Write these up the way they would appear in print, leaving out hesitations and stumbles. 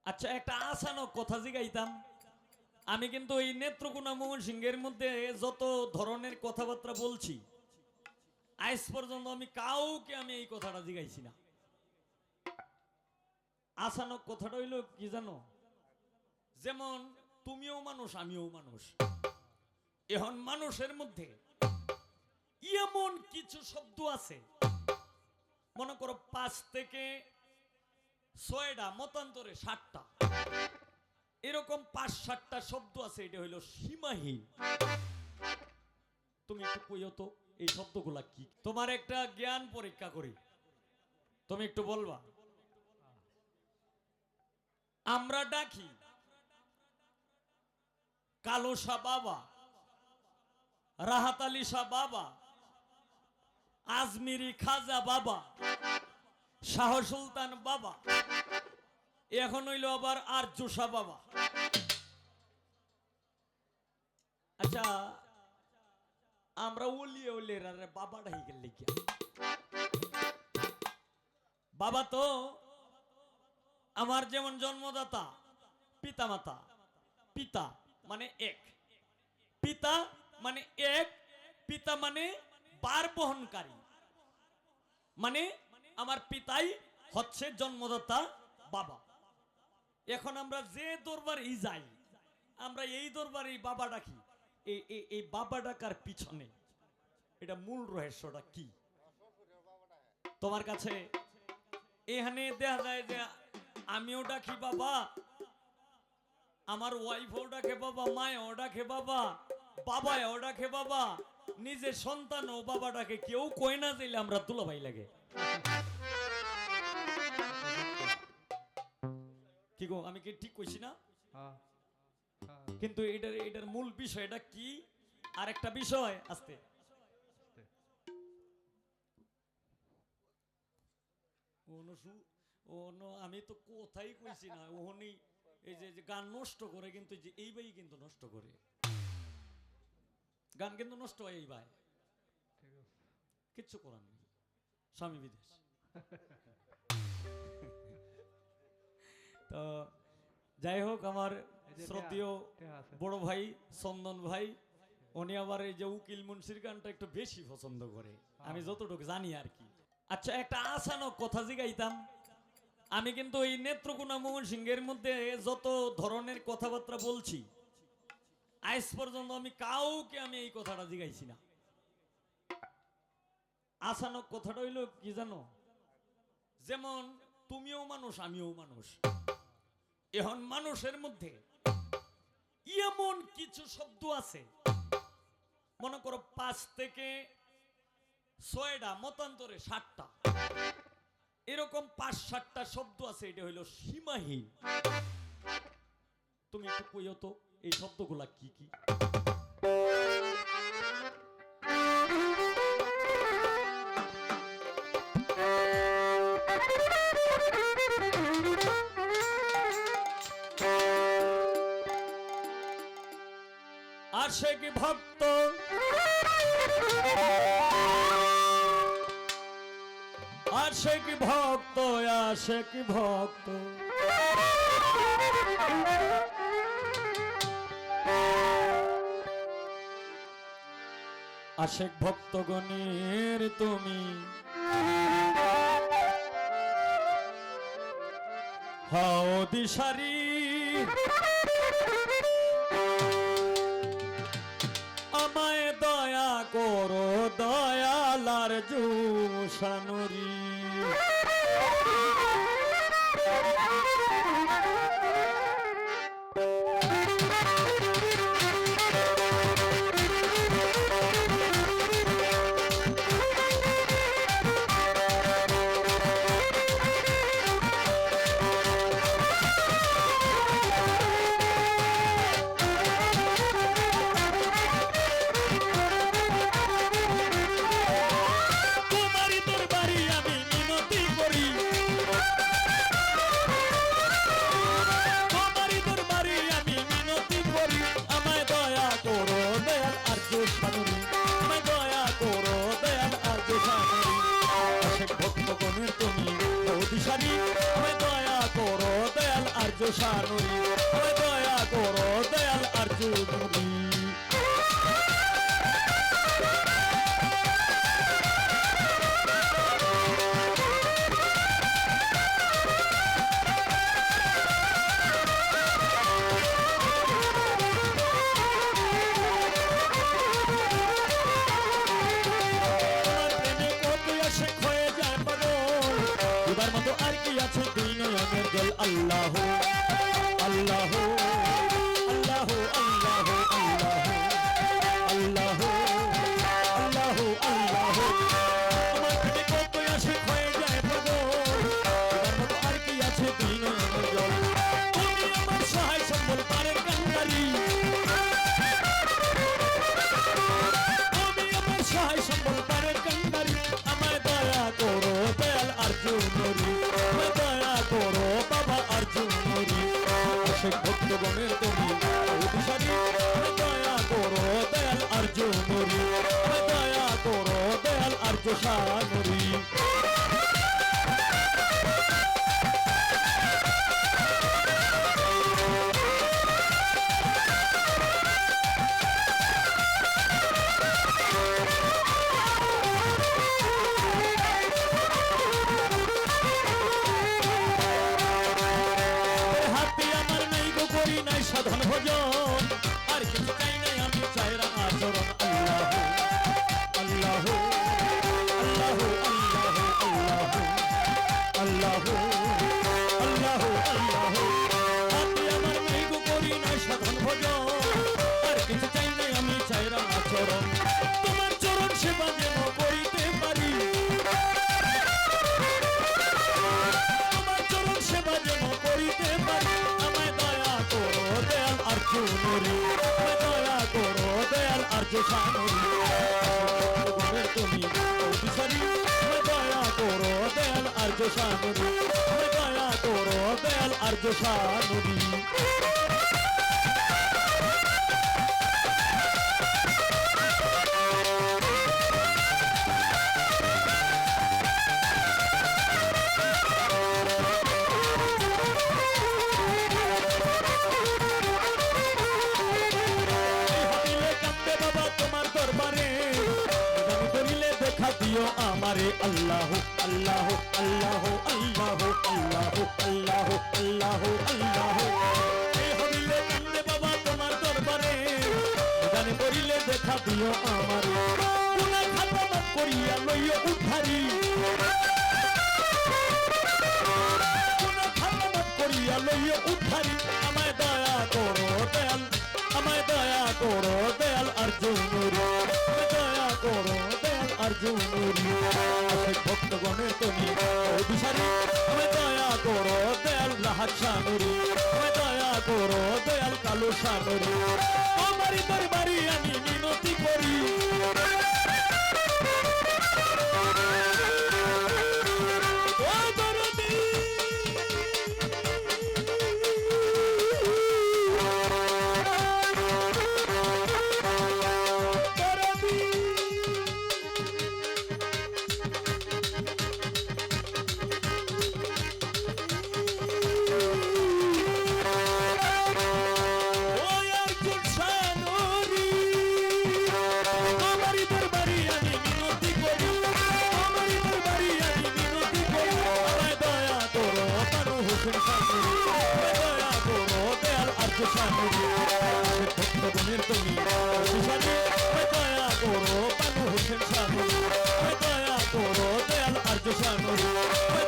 আচ্ছা, একটা আসানক কথা জিগাইতাম। আমি কিন্তু এই নেত্রকোনা ময়মনসিংহের মধ্যে যত ধরনের কথাবার্তা বলছি, আজ পর্যন্ত আমি কাউকে এই কথাটা জিগাইছি না। আসানক কথাটা হইল কি জানো? যেমন তুমিও মানুষ, আমিও মানুষ। এখন মানুষের মধ্যে এমন কিছু শব্দ আছে, মনে করো 5 থেকে 6টা, মতান্তরে 7টা, এরকম 5-7টা শব্দ আছে। এটা হইল সীমাহীন। তুমি একটু কইও তো এই শব্দগুলা কি? তোমার একটা জ্ঞান পরীক্ষা করি, তুমি একটু বলবা। আমরা ডাকি কালো শাহ বাবা, রাহাত আলী শাহ বাবা, আজমিরি খাজা বাবা, শাহ সুলতান বাবা, এখন হইল আবার আরজু শাহ বাবা। আচ্ছা, আমরা ওলিয়ে ওলিয়ে বাবা ডাই গেলে কি? বাবা তো আমার যেমন জন্মদাতা, পিতা মাতা। পিতা মানে এক, পিতা মানে এক, পিতা মানে বার বহনকারী, মানে আমার পিতাই হচ্ছে জন্মদাতা বাবা। এখন আমরা যে দরবারে যাই, আমরা এই দরবারে বাবা ডাকি। এই বাবা ডাকার পিছনে এটা মূল রহস্যটা কি তোমার কাছে? এখানে দেখা যায় যে আমিও ডাকি বাবা, আমার ওয়াইফও ডাকে বাবা, মায়ও ডাকে বাবা, বাবাও ডাকে বাবা, নিজের সন্তানও বাবা ডাকে। কেউ কই না যাইলে আমরা দুলাভাই লাগে। কি গো, আমি কি ঠিক কইছি না? কিন্তু এটার মূল বিষয়টা কি? আরেকটা বিষয় আস্তে আমি তো কোথায় কইছি না। ওহনি এই যে গান নষ্ট করে, কিন্তু যে এই ভাই কিন্তু নষ্ট করে, গান কিন্তু নষ্ট হয় এই ভাই। কিচ্ছু করার নেই, স্বামী বিদেশ। তো যাই হোক, আমার শ্রদ্ধেয় বড় ভাই চন্দন ভাই, উনি আবার এই যে উকিল মুন্সির গানটা একটু বেশি পছন্দ করে, আমি যতটুকু জানি আর কি। আচ্ছা, একটা আসানক কথা জিগাইতাম। আমি কিন্তু এই নেত্রকোনা ময়মনসিংহের মধ্যে যত ধরনের কথাবার্তা বলছি, আজ পর্যন্ত আমি কাউকে এই কথাটা জিগাইছি না। আসানক কথাটা হইল কি জানো? যেমন তুমিও মানুষ, আমিও মানুষ। এখন মানুষের মধ্যে এমন কিছু শব্দ আছে, মনে করো 5 থেকে 6টা, মতান্তরে 7টা, এরকম 5-7টা শব্দ আছে। এটা হইল সীমাহীন। তুমি একটু কইও তো এই শব্দগুলা কি কি? আশেক ভক্ত, আশেক ভক্ত, আশেক ভক্ত, আশেক ভক্তগণের তুমি হাও দিশারি, আমায় দয়া করো দয়ালার জুসানুরি। তোমারি দরবারি আর্য সানুরি আমায় দয়া করো দয়াল আর্য নুরি আল্লাহ আল্লাহ আল্লাহ আল্লাহ আল্লাহ আল্লাহ আল্লাহ আমার প্রেমে কত আসে ক্ষয়ে যায় পাগল এবার মতো আর কি আছে দিন জল তুমি আমার সহায় সম্বল পারের কান্ডারি তুমি আমার সহায় সম্বল পারের কান্ডারি আমায় দয়া করো দয়াল আর্জুন নুরি আমায় দয়া করো ভক্তগণের তুমি অভিসারী দয়া করো দয়াল আর্য নুরি দয়া করো দয়াল আর্য সানুরি সাধন ভজন আর কিছু চাই নাই আমি চাই আচরণ আল্লাহ আল্লাহ আল্লাহ আল্লাহ আল্লাহ আল্লাহ আপনি আমার নাই গো করি নাই সাধন ভজন আর কিছু চাই নাই আমি চাই আচরণ তোমার চরণ সেবা যেন করিতে পারি তোমার চরণ সেবা যেন করিতে পারি আমায় দয়া করো দয়াল আর্য নুরি দয়া করো দয়াল আর্য সানুরি তুমি অভিসারী দয়া করো দয়াল আর্য সানুরি দয়া করো দয়াল আর্য সানুরি আমারে আল্লাহ আল্লাহ আল্লাহ আল্লাহ আল্লাহ আল্লাহ আল্লাহ আল্লাহ এই হইলে কান্দে বাবা তোমার দরবারে গানে করিলে দেখা দিও আমারে গুনাহ খাতা মাফ করিয়া লইও উদ্ধারি গুনাহ খাতা মাফ করিয়া লইও উদ্ধারি আমায় দয়া করো দয়াল আমায় দয়া করো দয়াল আর্য নুরি দয়া করো দয়াল আর্য নুরি ভক্তগণের তুমি অভিসারী আমায় দয়া করো দয়াল রাহাত সানুরি আমায় দয়া করো দয়াল কালো সানুরি আমারই দরবারি আমি মিনতি করি ভক্তগণের তুমি দয়া করো বানু হোসেন সানুরি দয়া করো দয়াল আর্য সানুরি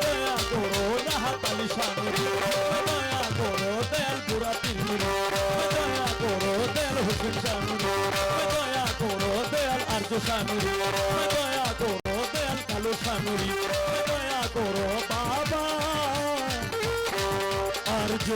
দয়া করো রাহাত আলী সানুরি দয়া করো দয়াল বুড়া তিন্নুরি দয়া করো দয়াল হোসেন সানুরি দয়া করো দয়াল আর্য সানুরি দয়া করো দয়াল কালো সানুরি দয়া করো বাবা আর্য